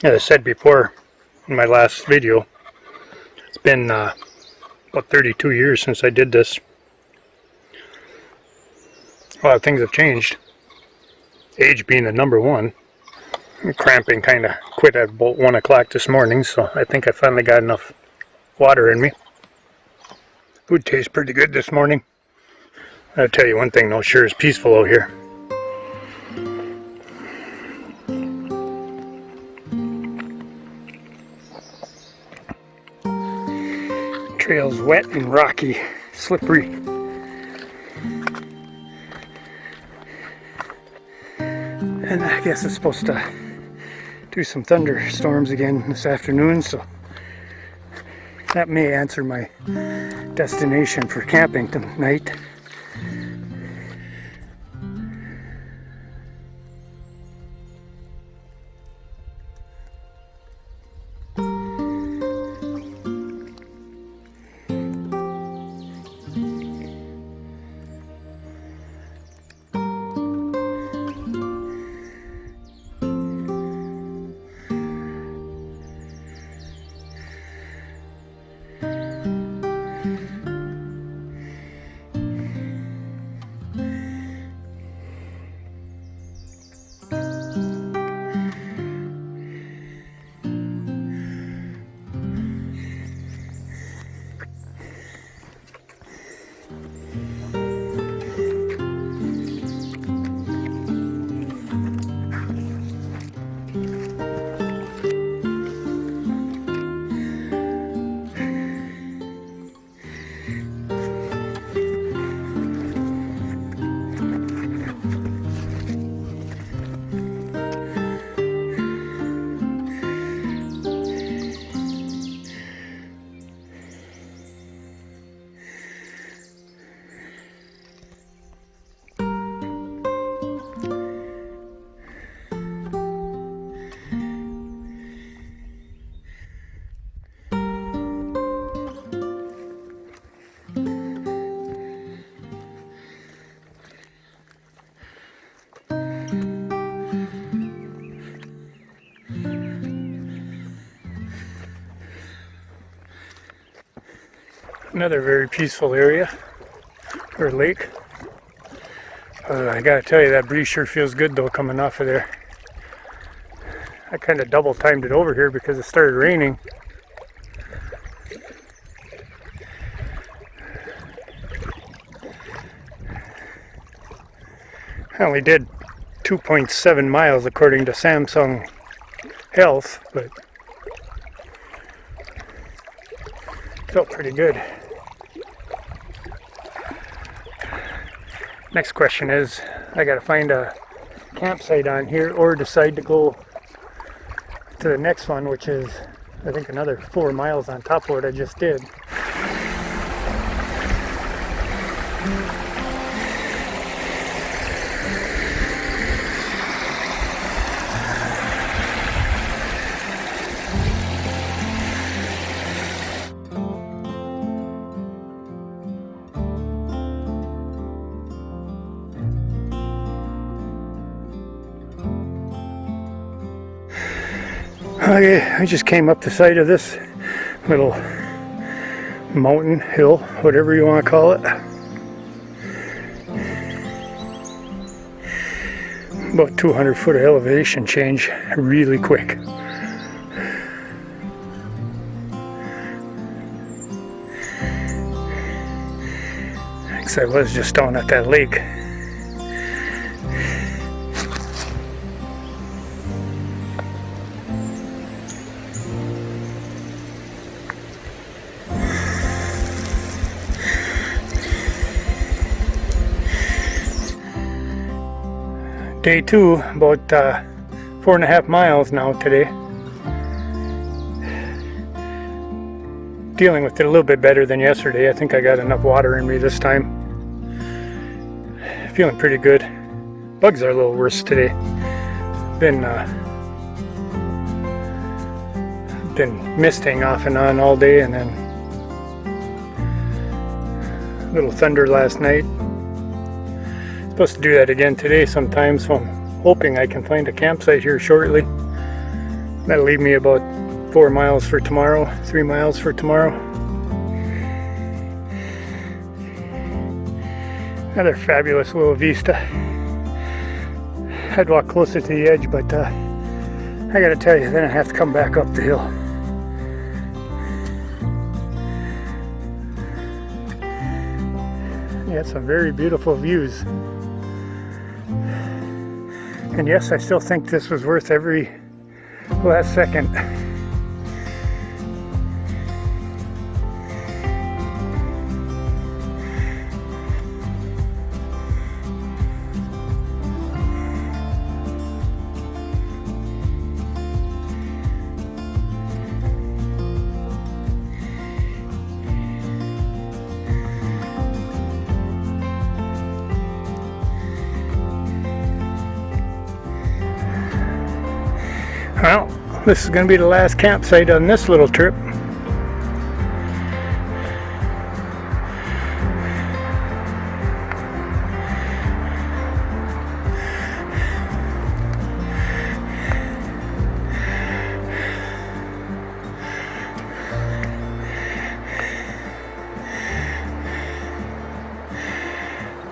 As I said before in my last video, it's been about 32 years since I did this. A lot of things have changed. Age being the number one. Cramping kind of quit at about 1 o'clock this morning, so I think I finally got enough water in me. Food tastes pretty good this morning. I'll tell you one thing though, sure is peaceful out here. Trail's wet and rocky, slippery. And I guess it's supposed to do some thunderstorms again this afternoon, so that may answer my destination for camping tonight. Another very peaceful area, or lake. I gotta tell you, that breeze sure feels good though coming off of there. I kind of double timed it over here because it started raining. I only did 2.7 miles according to Samsung Health, but felt pretty good. Next question is, I gotta find a campsite on here or decide to go to the next one, which is I think another 4 miles on top of what I just did. Okay, I just came up the side of this little mountain, hill, whatever you want to call it. About 200 foot of elevation change really quick. Because I was just down at that lake. Day 2, about 4.5 miles now today. Dealing with it a little bit better than yesterday. I think I got enough water in me this time. Feeling pretty good. Bugs are a little worse today. Been misting off and on all day, and then a little thunder last night. Supposed to do that again today sometime, so I'm hoping I can find a campsite here shortly. That'll leave me about 4 miles for tomorrow, 3 miles for tomorrow. Another fabulous little vista. I'd walk closer to the edge, but I gotta tell you, then I have to come back up the hill. Yeah, some very beautiful views. And yes, I still think this was worth every last second. Well, this is going to be the last campsite on this little trip.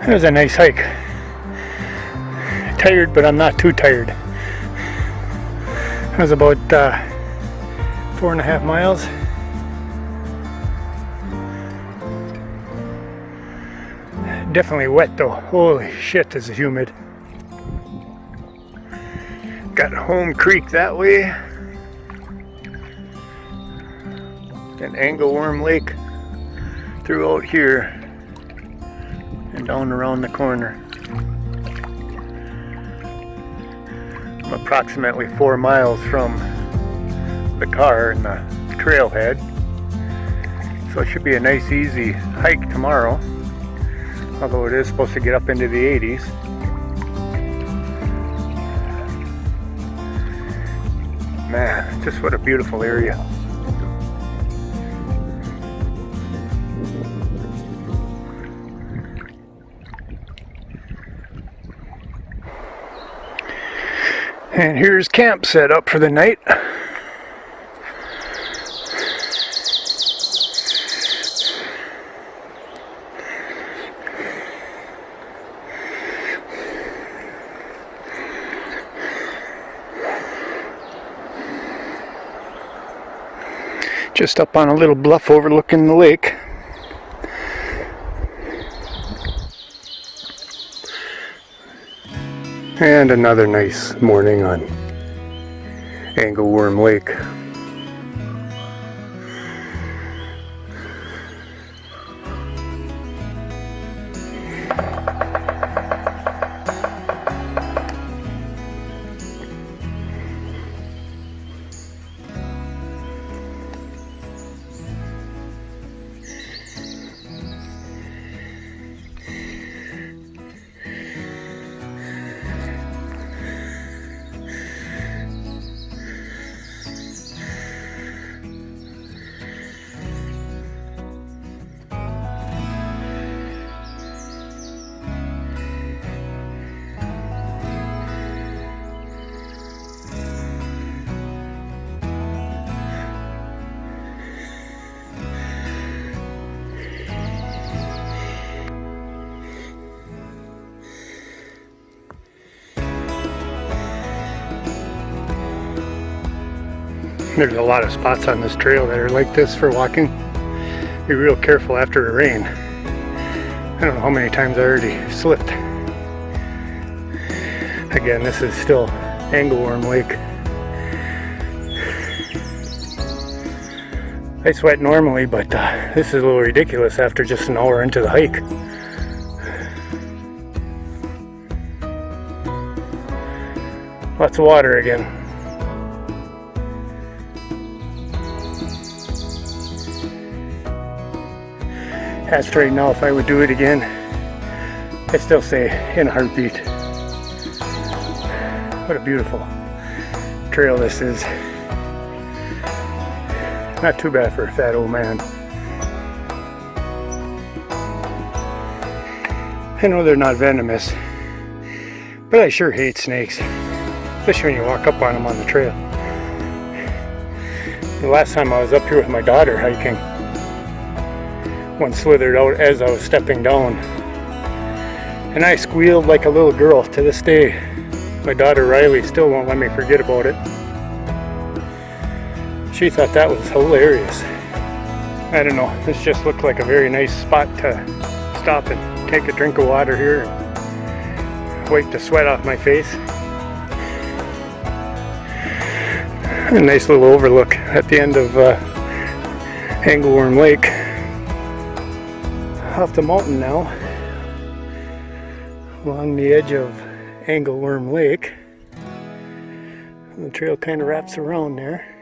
It was a nice hike. Tired, but I'm not too tired. It was about 4.5 miles. Definitely wet though. Holy shit, this is humid. Got Home Creek that way. And Angleworm Lake throughout here. And down around the corner. I'm approximately 4 miles from the car and the trailhead, so it should be a nice easy hike tomorrow, although it is supposed to get up into the 80s. Man, just what a beautiful area. And here's camp set up for the night. Just up on a little bluff overlooking the lake. And another nice morning on Angleworm Lake. There's a lot of spots on this trail that are like this for walking. Be real careful after the rain. I don't know how many times I already slipped. Again, this is still Angleworm Lake. I sweat normally, but this is a little ridiculous after just an hour into the hike. Lots of water again. As to right now, if I would do it again, I'd still say in a heartbeat. What a beautiful trail this is. Not too bad for a fat old man. I know they're not venomous, but I sure hate snakes, especially when you walk up on them on the trail. The last time I was up here with my daughter hiking, one slithered out as I was stepping down, and I squealed like a little girl. To this day, my daughter Riley still won't let me forget about it. She thought that was hilarious. I don't know, this just looked like a very nice spot to stop and take a drink of water here and wipe the sweat off my face. A nice little overlook at the end of Angleworm Lake. Off the mountain now, along the edge of Angleworm Lake. And the trail kind of wraps around there.